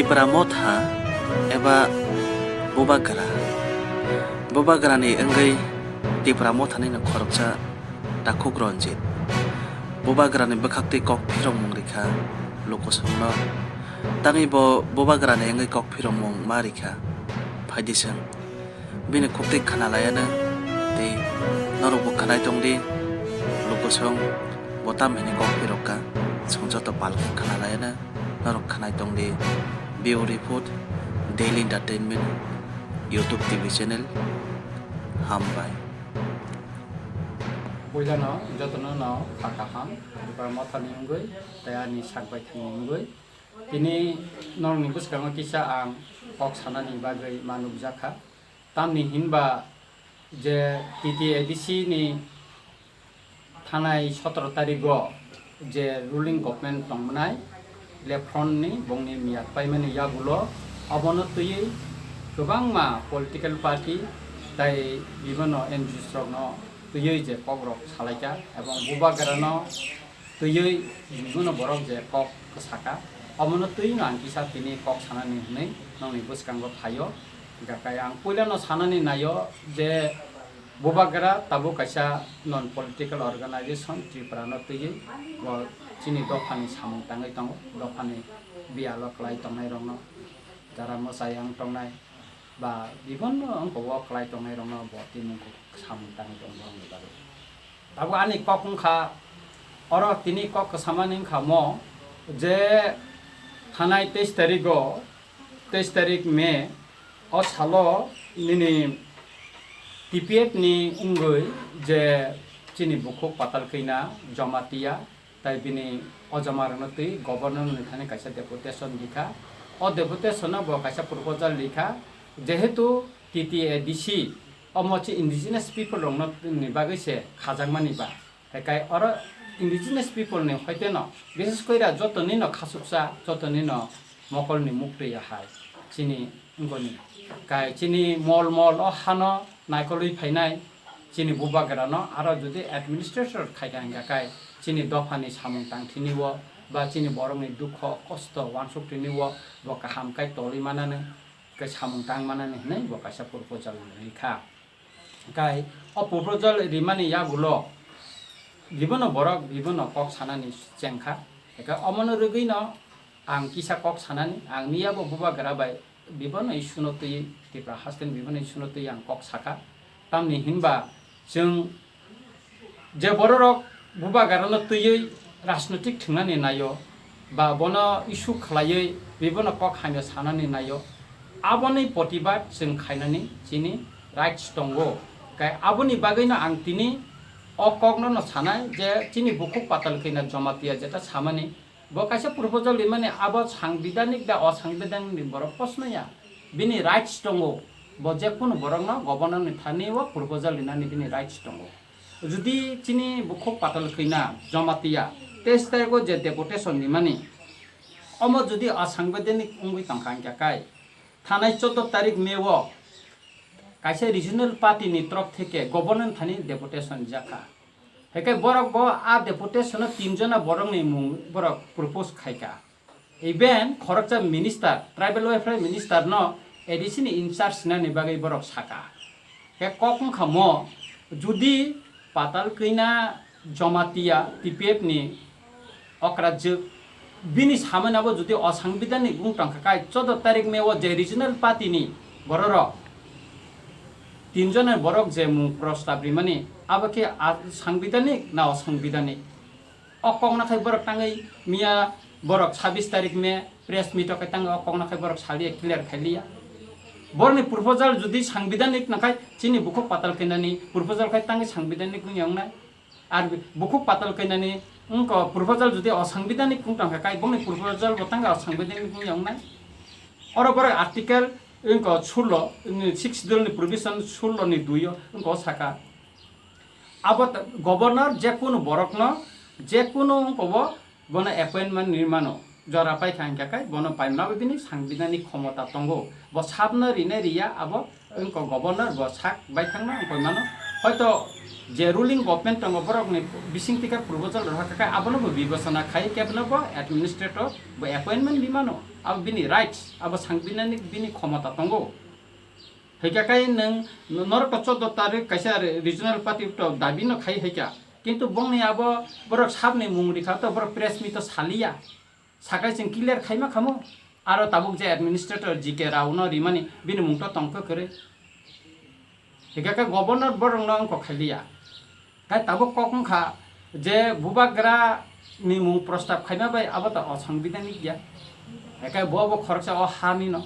Tipra motha eba bobagra ni enggai tipra motha ni khoroksa dakuk ronjit bobagra ni bekhakti kok phirong mungrikha lokosongno tangi bo bobagra ni enggai kok phirong mung marikha phaidisang bini khukti khana layana te norok bo khanai tongdi lokosong botam hini kok phirokka songjoto palki khana layana norok khanai tongdi Bio Report Daily Entertainment YouTube TV channel hambai Puilano jotono no kakaham dipar mothani ungoi tayani sakbai thani ungoi ini norni buskango kisa ang kok sanani bagai manuk jaka tamni hinba je TTADC ni thanai 17 tarigo je ruling government tongmanai lefron ni bongni miyak paimani yagulo abono tuyi gobangma political party tai bibono NGO strokno tuyi je kogrok salaika ebong bubagarano tuyi bibono borok je kok kesaka abono tuyi nang kisa tini kok sanani nei nongni buskango phayo gakai ang puilano sanani nayo je bubagara tabu kaisa non political organization triprano tuyi bo chini dofani samung tangai tong dofani bialo klai tongnai rongno jara mosayang tongnai ba bibonno angko wo klai tongnai rongno bo tini samung tangai tong rong baru tabu ani kokung kha oro tini kok samaning kha mo je thanai 23 tarik me o salo nini TPF ni ungoi je chini bukhuk patal kina jamatia tai bini ojamarano tui governor ni thane kaisa deputation likha o deputation bo kaisa proposal likha jehetu TTADC omochi indigenous people rongno ni bagai se khajangmani ba hekai oro indigenous people ni hoiteno biশেষ কইরা যতনি ন খাসুকসা যতনি ন মকল ni mukti ya hai chini ngoni kai chini mol o hano naikoli phainai chini bubagrano aro jodi administrator khaiga kai chini dofani samung tangthiniwo ba chini borongni dukho kosto wansukthiniwo bo kaham kai toli manane kai samung tang manane nei bo kaisa proposal likha kai o proposal rimani yagulo bibono borok bibono kok sanani chengkha eka omono rugino ang kisa kok sanani ang niyabo bubagra bai bibono isuno tui tipra hasten bibono isuno tui ang kok saka tamni hinba जों जे borok bubagarano tuyui राजनैतिक थंनानै नायो बा बनो issue खलायै बिबोनो कक हानो सानानै नायो आबोनि प्रतिबाद जों खायनानै जिनि राइट्स दंगो गाय आबोनि बागैनो आं तिनि अकगनो न सानाय जे जिनि बुखु पाताल खैना जमातिया जेता सामानि बो कासे प्रपोजल लिमाने आबो सांबिधानिक बा असंबिधानिक बरक प्रश्नया बिनि राइट्स दंगो बो जेकुन बरकनो गभर्नर नि थानिवा प्रपोजल लिनानि बिनि राइट्स दंगो जुदि चिनि बुखु पाताल खैना जमातिया तेस्तायको जे डेपुटेशन नि माने अमो जुदि असंवैधानिक उंगै तंखांक्या काय थानाय 14 तारिख मेवो कासे रिजनल पार्टी नि तरफ थेके गभर्नर थानि डेपुटेशन जाका हेके बरक गो आ डेपुटेशन 3 जना बरक नि मुं बरक प्रपोज खायका इभेन खरकचा मिनिस्टर ट्राइबल वेलफेयर मिनिस्टर न एडिशन इनचार्ज नानि बागै बरक साका हे ककं खमो जुदि पाताल कैना जमातिया TPF नि अक्राज्य बिनि सामनाबो जुदि असंविधानिक बुंटांखा काय 14 तारिख मेवो जे रिजनल पार्टी नि बरर 3 जना बरक जे मु प्रस्ताव रिमानि आबके संविधानिक ना असंविधानिक अकंना थाय बरक तांगै मिया बरक 26 तारिख मे प्रेस मीट का तांग अकंना थाय बरक सालिया क्लियर खालिया बरनि प्रपोजल जुदि संविधानिक नखाय चिनि बुखु पाताल कैनानि प्रपोजल खाय तांगै संविधानिक नुयांनाय आर बुखु पाताल कैनानि उनको प्रपोजल जुदि असंविधानिक कुंटांखा काय बंनि प्रपोजल बतांगा असंविधानिक नुयांनाय और बर आर्टिकल उनको 6 शेड्यूल प्रोविजन 16 नि 2 उनको साका अब गवर्नर जेकुनो बरकनो जेकुनो उनको बना अपॉइंटमेंट निर्माण जरा पाइ खांखाय बनो पाइनाबो बिनि संविधानिक क्षमता दंगो ब साबनो रिने रिया अब उनको गवर्नर ब साक बायखांना उनको मानो হয়তো যে রুলিং গভর্নমেন্ট দङ বরকনি বিসিংতিকা প্রপোজাল রহাকাय আবনো বিবেচনা খাই কেবनो এডমিনিস্ট্রেটর বা অ্যাপয়েন্টমেন্ট বিমানো আব বিনি রাইটস আব সাংবিধানিক বিনি ক্ষমতা দङ হেকাকাय नों नरक 14 तारिख কাইসা রিজনাল পার্টি তো দাবি ন খাই হেকা কিন্তু বংনি আব বরক সাবনি মুংরিখা তো বরক প্রেস মি তো সালিয়া সাকাই जों ক্লিয়ার খাইমা খামো আর তাবুক যে অ্যাডমিনিস্ট্রেটর জিকে রাউন রিমানি বিনি মুংট তংক করে হেকাকাय গভর্নর বরং ন অঙ্ক খাইলিয়া কাই তাবুক ককংখা যে বুবাগ্রা নি মুং প্রস্তাব খাইমা বাই আব তো অসাংবিধানিক গিয়া হেকাय বো খরচা অ হানি ন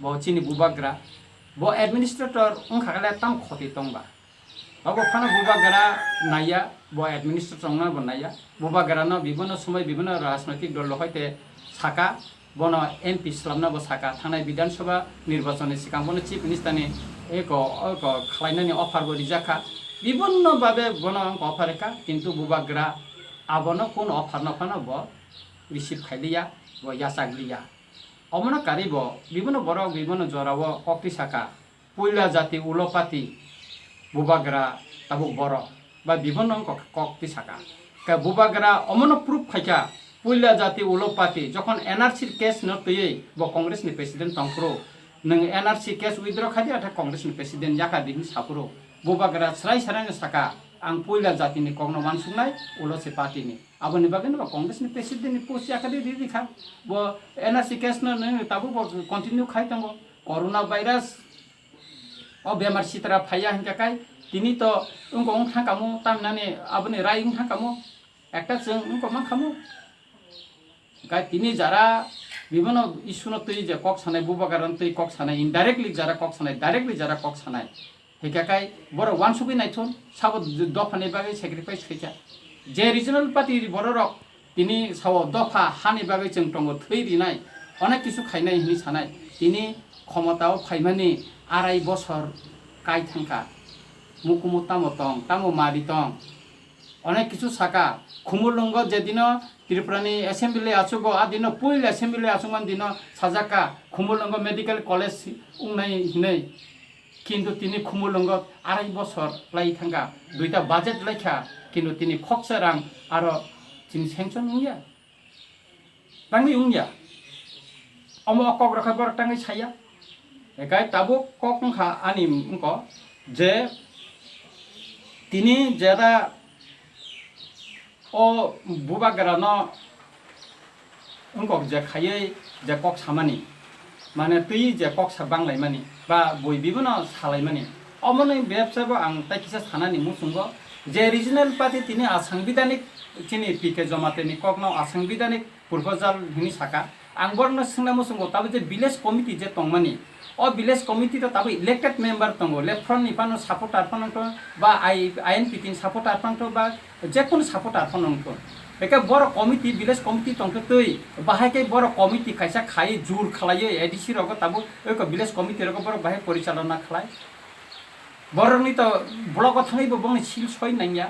বো চিনি বুবাগ্রা bo administrator ungkakala tam khoti tongba abo khana bubagara naya bo administrator na bo naya bubagara no bibhono সময় বিভিন্ন রাজনৈতিক দল হইতে সাকা বনো এমপি স্লামনা bo সাকা থানায় বিধানসভা নির্বাচনে সিকাং বনো চিফ মিনিস্টারনি এক খালাইনানি অফার bo রিজাখা বিভিন্ন ভাবে বনো অফারেকা কিন্তু bubagara abono কোন অফার না ফানা bo receive খাইলিয়া bo yasagliya অমনা Karib বিভিন্ন বড় বিভিন্ন জরাব অক্তি শাখা পয়লা জাতি উলপাতি বুবাগ্রা তাবুক বড় বা বিভিন্ন কক্তি শাখা বুবাগ্রা অমন প্রুফ খাইকা পয়লা জাতি উলপাতি যখন এনআরসি কেস ন তৈরি বা কংগ্রেসনি প্রেসিডেন্ট তংপ্রো নং এনআরসি কেস উইথড্র খাদি আটা কংগ্রেসনি প্রেসিডেন্ট জাকা দিন সাপুরো বুবাগ্রা স্রাই সারানি শাখা आं पयला जातिनि कग्न मानसुंनाय उलसे पार्टीनि आबनि बागै न कांग्रेसनि प्रेसिडेन्टनि पोस्ट याखादि दिदि खा बो एनआरसी केस न ताबु कन्टिन्यू खाइ तंगो कोरोना भाइरास अ बेमार सितरा फाया हिंकाकाय तिनि तो उंको उंखा कामु तामनानि आबनि राय उंखा कामु एकटा जों उंको मा खामु गाय तिनि जारा বিভিন্ন ইস্যু ন তৈ যে কক সানাय বুবাগাरन তৈ কক সানাय इनडाइरेक्टली जारा কক सानाय डाइरेक्टली जारा কক सानाय हेकाकाय बर वानसुबि नायथन साब दफानि बागै सेक्रिफाइस खैचा जे रिजनल पार्टी बर रक तिनि साव दफा हानि बागै जों दङ थै रिनाय अनेक किसु खायनाय हिनि सानाय तिनि क्षमताव फाइमानि आराय बছর काय थांखा मुकुमु तामो मारि दं अनेक किसु साका खुमुलंग जेदिन त्रिपुरानि एसेम्बली आसुगो आदिन पुइल एसेम्बली आसुमान दिन साजाका खुमुलंग मेडिकल कलेज उंनाय हिनै কিন্তু তিনি খুমুলঙ্গ আড়াই বছর লাই থাঙ্গা দুইটা বাজেট লেখা কিন্তু তিনি খকসা রাং আর তিনি স্যাংশন উইয়া টাঙ্গি উইয়া অম অকক রখা বর টাঙ্গি ছায়া একাই তাবো ককংখা আনি উঙ্ক যে তিনি যারা ও বুবাগ্রান উঙ্ক যে খাইয়ে যে কক সামানি মানে তুই যে কক সাবাংলাই মানি বা বই বিভিন্ন সালাই মানি অমনি ব্যবসাব আং তাইকিসা সানানি মুসুঙ্গ যে রিজনাল পার্টি তিনি আসাংবিধানিক তিনি পিকে জমাতেনি কগ্ন আসাংবিধানিক প্রপোজাল হিনি সাকা आं बरनो सोंना मुसुंगो ताबो जे विलेज कमिटी जे तंगमानि ओ विलेज कमिटी तो ताबो इलेक्टेड मेम्बर तंगो लेफ्ट निफानो सपोर्टार फनंतो बा आईएनपी तिन सपोर्टार फनंतो बा जेकुन सपोर्टार फनंतो बेके बर कमिटी विलेज कमिटी तंगतो तै बाहायके बर कमिटी खायसा खाय जुर खलायो एडिसि रग ताबो एक विलेज कमिटी रग बर बाहाय परिचालना खलाय बरनि तो ब्लक थांगैबो बंनि सिल सय नाया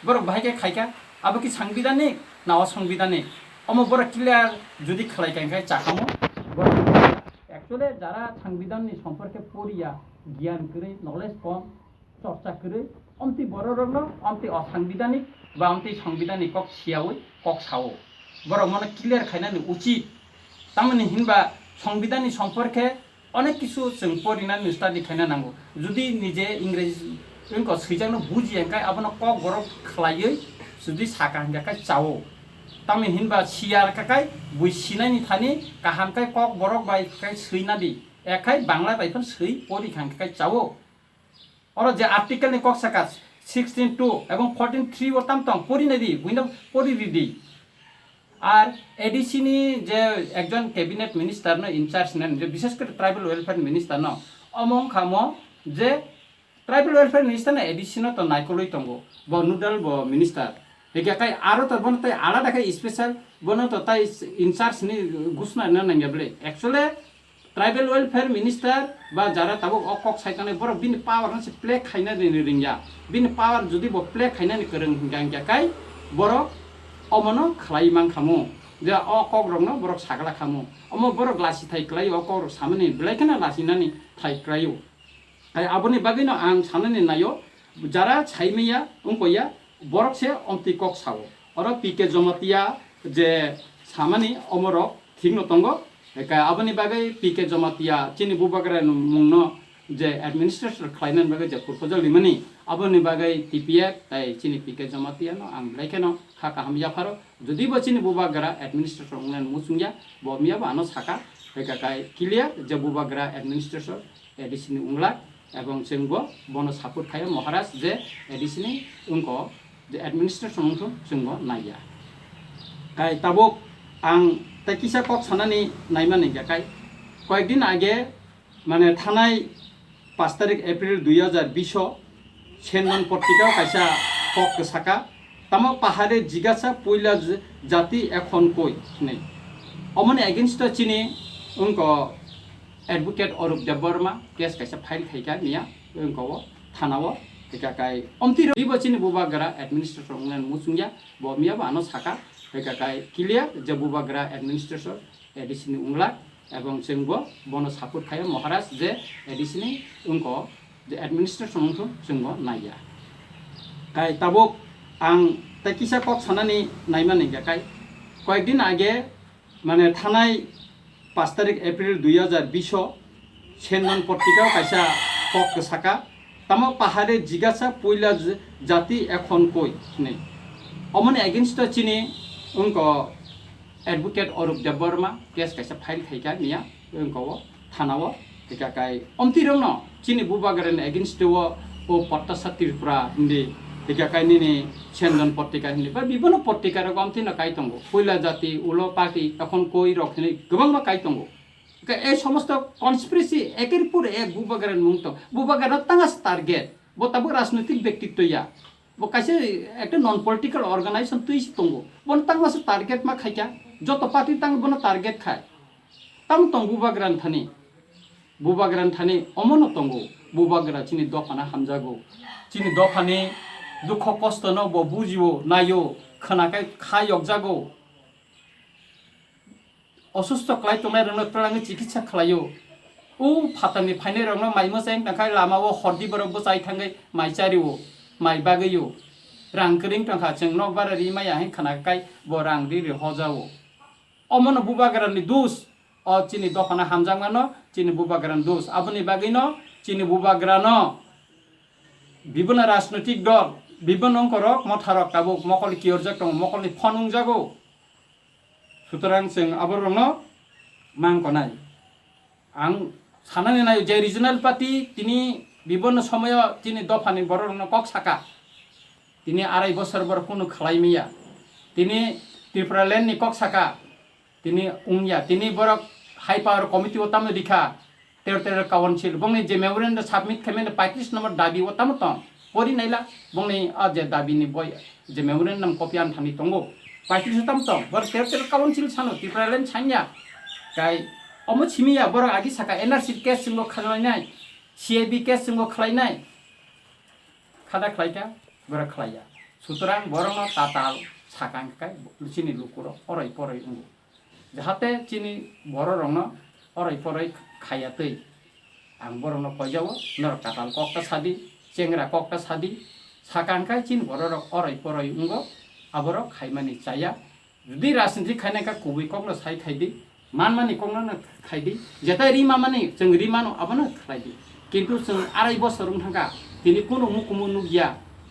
बर बाहायके खायका आबो कि संविधानिक ना असंविधानिक अमो बर क्लियर जुदि खलायखाय चाखामो बर एक्चुअली जारा संविधाननि सम्पर्के पढ़िया ज्ञान करे नलेज कम चर्चा करे अमति बर रंग अमति असंविधानिक बा अमति संविधानिक कक सियावै कक सावो बर मन क्लियर खायनानि उचित तामनि हिनबा संविधाननि सम्पर्के अनेक किसु जों पढ़िनानै स्टाडि खायना नांगौ जुदि निजे इंग्रेजी इनको सैजांनो बुजियाखाय आबनो कक बर खलायै जुदि साका हिनखाय चावो तामि हिनबा सियार काकाय बुइ सिनायनि थानि काहामखाय कक बरक बायखाय सैनादि एखाय बांला बायफोर सै पढ़िखांखाय चावो और जे आर्टिकलनि कक साका 16.2 এবং 14.3 ও তামতং পড়িনাদি বুইনা পড়িরিদি আর এডিসিনি যে একজন ক্যাবিনেট মিনিস্টার ন ইনচার্জ নেন যে বিশেষ করে ট্রাইবাল ওয়েলফেয়ার মিনিস্টার ন অমং খামো যে ট্রাইবাল ওয়েলফেয়ার মিনিস্টার না এডিসিনো তো নাইকলই তঙ্গো ব নুডাল ব মিনিস্টার हेकाय आरो त बन तै आलादा खाय स्पेशल बनो त तै इनचार्ज नि घोषणा न नांगेबले एक्चुअली ट्राइबल वेलफेयर मिनिस्टर बा जारा ताबो अकक साइकाने बर बिन पावर न प्ले खायना दिनि रिंगा बिन पावर जुदि ब प्ले खायना नि करन गांगाकाय बर अमनो खलाय मान खामु जे अकक रंग बर सागला खामु अमो बर ग्लासि थाय क्लाय अकक सामने ब्लाइकना लासिनानि थाय क्रायो आय आबनि बागैनो आं साननानै नायो যারা ছাইমিয়া উঙ্কইয়া বরক সে অন্তি কক সাও আর পিকে জমাতিয়া যে সামানি অমরক ঠিক নতঙ্গ আবনি বাগै পিকে জমাতিয়া চিনি বুবাগ্রা মুংন যে অ্যাডমিনিস্ট্রেশন খাইনান বাগै যে প্রপোজাল লিমানি আবনি বাগै টিপিএফ তাই চিনি পিকে জমাতিয়া ন আং লাইকেন খা কাহাম জাফারো যদি বো চিনি বুবাগ্রা অ্যাডমিনিস্ট্রেশন উংনান মুসুংয়া বমিয়া বানো সাকা কাই ক্লিয়ার যে বুবাগ্রা অ্যাডমিনিস্ট্রেশন এডিসিনি উংলা এবং जोंबो बनो सापर्ट खायो महाराज जे एडिसनि उनको जे एडमिनिस्ट्रेशन उनको जोंबो नाया काई ताबोक आं ताकिसा कक सानानि नायमानि गाकाय कयेकदिन आगे माने थानाय 5 तारिख एप्रिल 2020 सेनन पत्रिका कायसा कक साका तामा पाहाड़े जिगासा पयला जाति एखन कय नै अमने एगेंस्ट चिनि उनको एडवोकेट अरूप देवबर्मा केस कैसे फाइल खाइका निया उनको थानाव काई अमति बचिन बुबाग्रा एडमिनिस्ट्रेशन उंगन मुसुंगिया बमिया बानो साका काई क्लियर जे बुबाग्रा एडमिनिस्ट्रेशन एडिसनि उंगला एवं जोंबो बनो सापर्ट खायो महाराज जे एडिसनि उनको जे एडमिनिस्ट्रेशन उनको जोंबो नाया काई ताबोक आं ताकिसा कक सानानि नायमानि गाकाय कयेकदिन आगे माने थानाय 5 तारिख एप्रिल 2020 सेनन पत्रिका कायसा कक साका तामा पाहाड़े जिगासा पयला जाति एखन कय नै अमने एगेंस्ट चिनि उनको एडवोकेट अरूप देवबर्मा केस कैसे फाइल खाइका निया उनको थानाव काई अमति रंग चिनि बुबाग्रान एगेंस्ट ओ पट्टासा त्रिपुरा हिंदी काई सेनन पत्रिका हिंदी बा विभिन्न पत्रिका अमति न काई तंगो पयला जाति उलो पार्टी एखन कय रखने गोबां काई तंगो এই সমস্ত কনস্পিরেসি একের পর এক বুবাগ্রান মুক্ত বুবাগ্রান তাঙ্গাস টার্গেট বো তাবো রাজনৈতিক ব্যক্তিত্ব ইয়া বো কাছে একটা নন পলিটিক্যাল অর্গানাইজেশন তুই তঙ্গো বন তাঙ্গাস টার্গেট মা খাইকা যত পার্টি তাঙ্গ বন টার্গেট খায় তাম তং বুবাগ্রান থানি অমন তঙ্গো বুবাগ্রা চিনি দফানা হামজাগো চিনি দফানি দুঃখ কষ্ট ন বো বুজিও নাইও खोनाखाय खायक जागो असुस्थ खालाय तंनाय रंनो तलांग चिकित्सा खालायो उ फातानि फाइने रंनो माइ मोसाय तंखाय लामाव हरदि बरबो जाय थाङै माइ चारियो माइ बागैयो रां करिं तंखा जों नक बारारि माइया हें खानाखाय ब रां रि हजावो अमन बुबाग्रानि दोस अ चिनि दखाना हामजांमानो चिनि बुबाग्रानि दोस आबनि बागैनो चिनि बुबाग्रानो विभिन्न राजनैतिक दल विभिन्न अंकरक मथारक ताबो मकल कियरजाक दं मकलनि फनुं जागो सुतरां जों आबरनो मांगनाय आं सानानै नायो जे रिजनल पार्टी तिनि विभिन्न समय तिनि दफानि बरनो कक साका तिनि आराय बोसोर बर कुनु खालायमिया तिनि त्रिपुरालेण्डनि कक साका तिनि उंया तिनि बरक हाई पावर कमिटी ओताम दिखा टेरिटोरियल काउन्सिल बंनि जे मेमोरेन्डम सबमिट खालामनो 35 नम्बर दाबी ओताम तं परि नायला बंनि जे दाबिनि बय जे मेमोरेन्डम कपि आन थानि तंगो 35 ओताम तं बर टेरिटोरियल काउन्सिल सानो त्रिपुरालेण्ड सान्या गाय अमो छिमिया बर आगि साका एनआरसी केस जोंबो खालायनाय सीआईबी केस जोंबो खालायनाय खादा खालायका बर खालाया सुतरां बरनो ताताल साकांकाय चिनि लुकुर अराय पराय उंगो जाहाते चिनि बर रंनो अराय पराय खायातै आं बरनो कयजावो नर ताताल कक्ता सादि चेंग्रा कक्ता सादि साकांकाय चिन बर अराय पराय उंगो आबर खायमानि चाया जुदि राजनीति खायनायका कुबै कक्नो साय खायदि मानमानि कक्नो खायदि जेता रिमा मानि जों रिमानो आबनो खायदि किन्तु जों आराय बोसोर थांगा तिनि कुनु मुकुमु नुगिया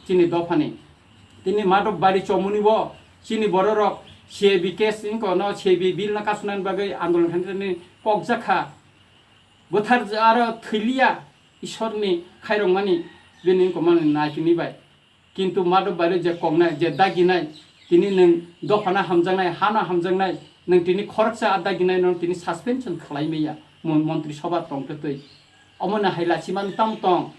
चिनि दफानि तिनि माधव बारि चमुनिबो चिनि बररक सीआईबी केस इनको न सीआईबी बिल ना कासुनान बागै आन्दोलन खान्थिनि ककजाखा बोथार आरो थैलिया ईश्वरनि खायरंमानि बिनि इनको माने नायकिनिबाय किन्तु माधव बारि जे कगनाय जे दागिनाय तिनि नों दफाना हामजांनाय हाना हामजांनाय नों तिनि खरकसा दागिनाय नों तिनि सस्पेंशन खालायमैया मन्त्रि सभा तंतै अमना हायलाचिमानि तंतं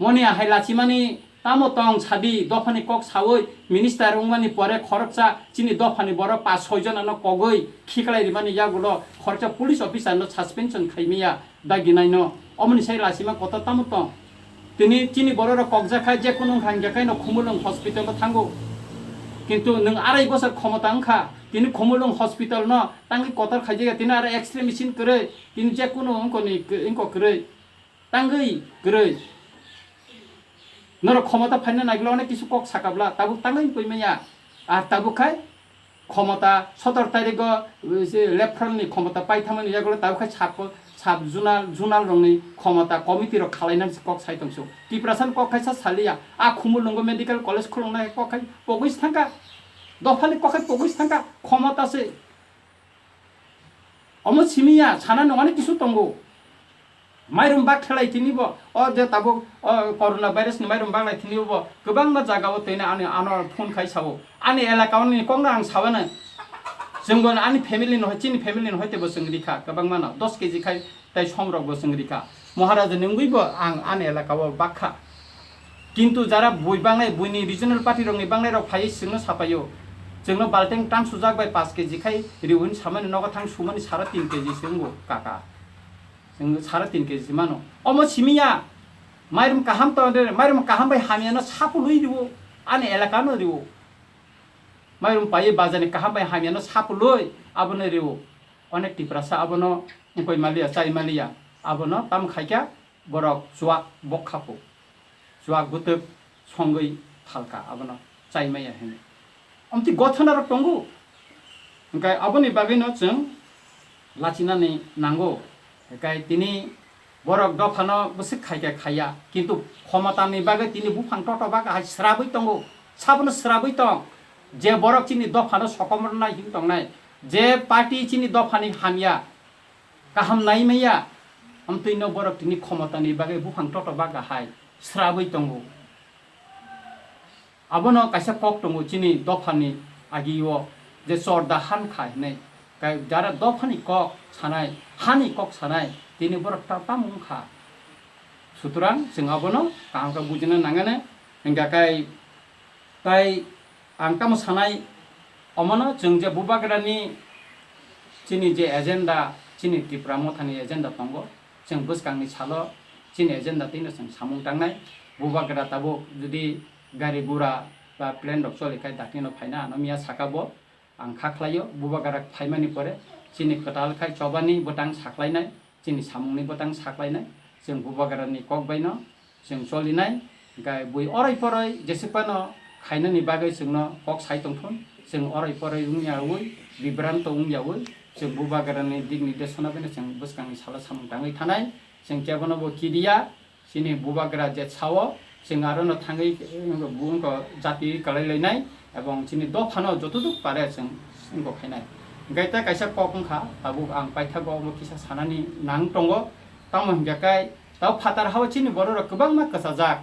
मनिया हायलाचिमानि तामो तंग सादि दफानि कक सावै मिनिस्टार उंमानि परे खरकसा चिनि दफानि बर 5-6 जना न कगै खिकलाय मानि यागुलो खरचा पुलिस अफिसार न सस्पेंशन खायमिया दागिनाय न अमनि साय लासिमा कत तामो तंग तिनि चिनि बर र ककजा खाय जे कुनु खांजाखाय न खुमुलुं हस्पिटाल थांगो किन्तु नों आराय बोसोर क्षमता अंखा तिनि खुमुलुं हस्पिटाल न तांगि कतर खायजे तिनि आरो एक्सरे मेसिन करे तिनि जे कुनु अंकनि इंको करे तांगै करे nor khomata phaina naiglo ne kisu kok sakabla tabu tangai poimaya ar tabu khai khomata 17 tarik leftral ni khomata paithamani jagolo tabu khai sab junal rongni khomata committee ro khalaina kok saitongso tiprasan kok khai sa salia a khumulungo medical college khulongna kok khai poguis thangka dofali kok khai poguis thangka khomata se omo simiya sana nongane kisu tongo mairum bak thelai tinibo o de tabo corona virus ni mairum bak lai tinibo gobang ma jagao teina ani anor phone khai sawo ani elaka ni kongra ang sawana जोंगन आनि family न चिनि family न हयते बसंग रिखा गबां माना 10 kg खाय ताइ समरक बसंग रिखा महाराज नंगुइबो आं आनि एलाकाव बाखा किन्तु जारा बुइबांनाय बुइनि रिजनल पार्टी रंनि बांनाय रक फाइ सिंनो सापायो जोंनो बाल्टें टान सुजाक बाय 5 केजि खाय रिउन सामानि नगा थां सुमानि 3.5 केजि सिंगो काका जोंनो 3.5 केजि मानो अमो सिमिया माइरुम काहाम त माइरुम काहाम बाय हामियानो सापु लुइदिबो आनि एलाकानो रिउ माइरुम पाए बाजाने कहा बाय हामियानो सापुलोय आबनो रिउ अनेक टिप्रासा आबनो कोइ मालिया चाइ मालिया आबनो ताम खाइका बरक जुवाक बखापो जुवाक गुतक संगै फालका आबनो चाइ माया हेने अमति गथनार टंगु ओंखाय आबनि बागैनो जों लाचिनानै नांगौ ओंखाय तिनि बरक दफानो बसि खाइका खाया किन्तु क्षमतानि बागै तिनि बुफां टटबा गाहाय स्राबै टंगु साबनो स्राबै टं जे बरक चिनि दफानो सकमरनाय हिं तंनाय जे पार्टी चिनि दफानि हामिया गाहाम नाइमैया अमतैनो बरक तिनि क्षमतानि बागै बुफां टटबा गाहाय स्राबै टंगु आबनो काइसा कक टंगु चिनि दफानि आगियो जे सरदा हान खायनै गाय जारा दफानि कक सानाय हानि कक सानाय तिनि बरक टाटा मुंखा सुतरां जों आबनो कामका बुजिनो नांगाने हिंगा काय आं कामो सानाय अमनो जों जे बुबाग्रानि चिनि जे एजेन्डा चिनि त्रिपुरा मथानि एजेन्डा दंगो जों बसकांनि सालो चिनि एजेन्डा तिनो जों सामुं थांनाय बुबाग्रा ताबो जुदि गारि गुरा बा प्लेन रक चलिखाय दाखिनो फायना नमिया साकाबो आं खाख्लायो बुबाग्रा फायमानि परे चिनि कटालखाय चबानि बटां साख्लायनाय चिनि सामुंनि बटां साख्लायनाय जों बुबाग्रानि कक बायनो जों चलिनाय गाय बुइ अराय पराय जेसेबानो खायनानि बागै जोंनो कक साइतंथुन जों अराय पराय उमियावै बिब्रान्त उमियावै जों बुबाग्रानि दिग निर्देशना बेनो जों बसकांनि साला सामुं थाङै थानाय जों केबनबो किदिया चिनि बुबाग्रा जे साव जों आरो थाङै बुंको जाति कलायलायनाय एवं चिनि दफानो जतुदुक पारे जों सिंगो खायनाय गायता काइसा ककंखा ताबु आं पाइथागो किसा सानानि नां टंगो ताम हिंगाकाय ताव फातार हाव चिनि बरर गोबां मा कसाजाक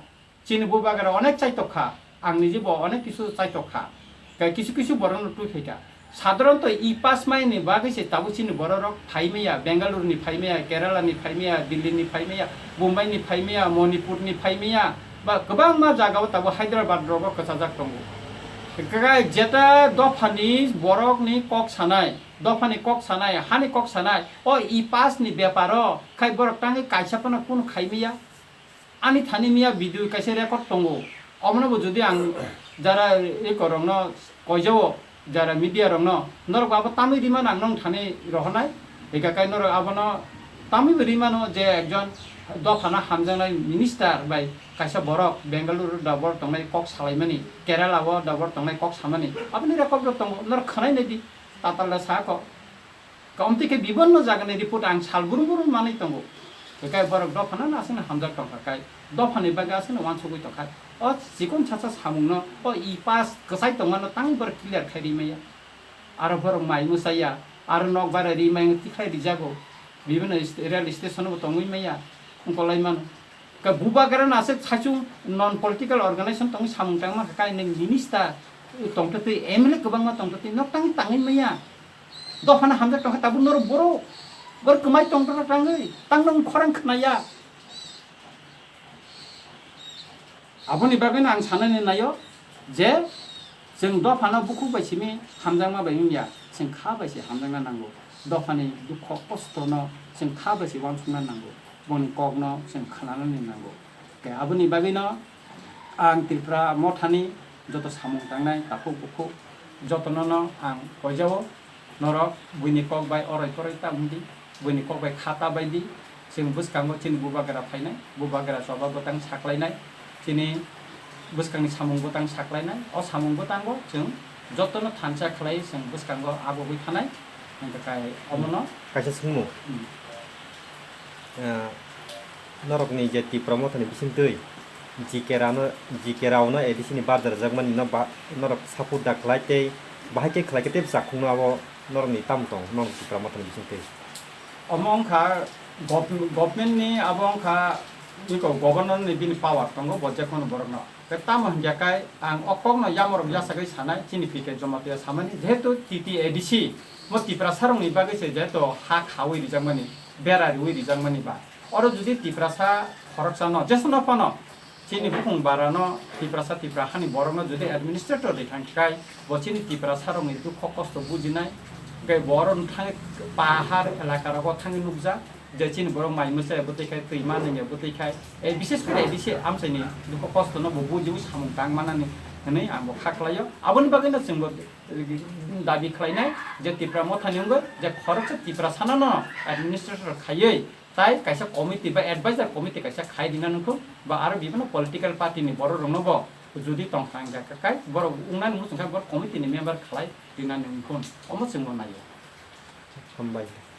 चिनि बुबाग्रा अनेक चाइतखा आं निजेबो अनेक किसु चाइतखा गाय किसु किसु बरन टुफेका साधारणत इ पास माइनि बागैसे ताबु चिनि बरर फाइमेया बेंगालुरुनि फाइमेया केरालानि फाइमेया दिल्लीनि फाइमेया मुम्बाइनि फाइमेया मणिपुरनि फाइमेया बा गोबां मा जागाव ताबु हायद्राबाद रबो कसाजाक टंगो गाय जेता दफानि बरकनि कक सानाय दफानि कक सानाय हानि कक सानाय ओ इ पासनि व्यापार खाय बरक तांगै काइसापना कुन खाइमेया आनि थानि मिया भिडियो काइसे रेकर्ड टंगो अमनबो जुदि आं जारा ए करंनो कयजो जारा मीडिया रंनो नर बाबा तामि रिमान आं नं थाने रहनाय एकाकाय नर आबनो तामि रिमानो जे एकजन दफाना हामजानाय मिनिस्टार बाय काइसा बरक बेंगालुरु दाबर तंनाय कक सालायमानि केरालाव दाबर तंनाय कक सामानि आपनि रेकर्ड टंगो नर खनाय नेदि ताताला साको कमतिके विभिन्न जागानि रिपोर्ट आं सालबुरु मानै टंगो एकाय बरक दफाना नासिन हामजा टंकाय दफानि बागा आसिन वानसुगै टंका अ सिकुन सासा सामुंनो अ इ पास कसाय टंगानो तां बर क्लियर खायरिमाया आरो बरक माइ मुसाया आरो नक बारा रिमाय तिखाय रिजागो विभिन्न रेल स्टेशनबो टंगैमाया खुंखलायमान का बुबाग्रा नासे साचु नन पलिटिकल अर्गानाइजेशन टंग सामुं टांमा काय नै मिनिस्टार टंगतै एमएलए गोबां मा टंगतै नक ताङै माया दफाना हामजा टंका ताबु नर बर कमाय टंगतरा टाङै तांनं खरां खनाया आबनि बागैनो आं साननानै नायो जे जों दफाना बुखु बायसिमि हामजांमा बायमिया जों खा बायसि हामजांना नांगौ दफानि दुख खस्थनो जों खा बायसि वानसुंना नांगौ बन कगनो जों खानानै नांगौ आबनि बागैनो आं त्रिपुरा मथानि जत सामुं थांनाय ताखौ बुखु जतननो आं कयजाव नरक बुइनि कक बाय अराय फराय तामुदि बुइनि कक बाय खाता बायदि जों बुसकांगो चिनि बुबाग्रा फायनाय बुबाग्रा सबाबो तां साख्लायनाय चिनि bwskangni samung butang saklainai o samung butango जों जतनो थानसा खालाय जों bwskango abogoi thanai hingkai omono kaisa sungmu norokni je tipra mothani bisingtui jikerano edisini barjar jagmani no norok saput da khlaite bahai khlaike te jakungno abo norokni tamtong norok tipra mothani bisingtui omongkha government ni abongkha niko governor ni bini power tongo bojekon borokno tam hingkai ang okokno yamorok yasagai sanai chini pike jomatia samani jehetu TTADC mo tipra sarongni bagai se jehetu ha khawi rijangmani berari wi rijangmani ba oro jodi tiprasa khoroksano jesno pano chini bukung barano tiprasa tiprahani borokno jodi administrator dithangkai bo chini tiprasa rongni dukho kosto bujinai gai boron thang pahar elakarago thangi nukja je chini borok mai muse butikai tuima nenge butikai e bises kore edisi amsaini dukho kosto no bo bujiu samung tang manani hene ambo khaklayo aboni bagina jingbo dabi khlainai je tipra mothani unggo je khoroksa tipra sanano administrator khayei tai kaisa committee ba advisor committee kaisa khai dina nungko ba aro bibino political party ni boro rongno bo judi tongkhang jakakai boro ungnan musungka bor committee ni member khlai dina nungkon omo singmo nayo sambai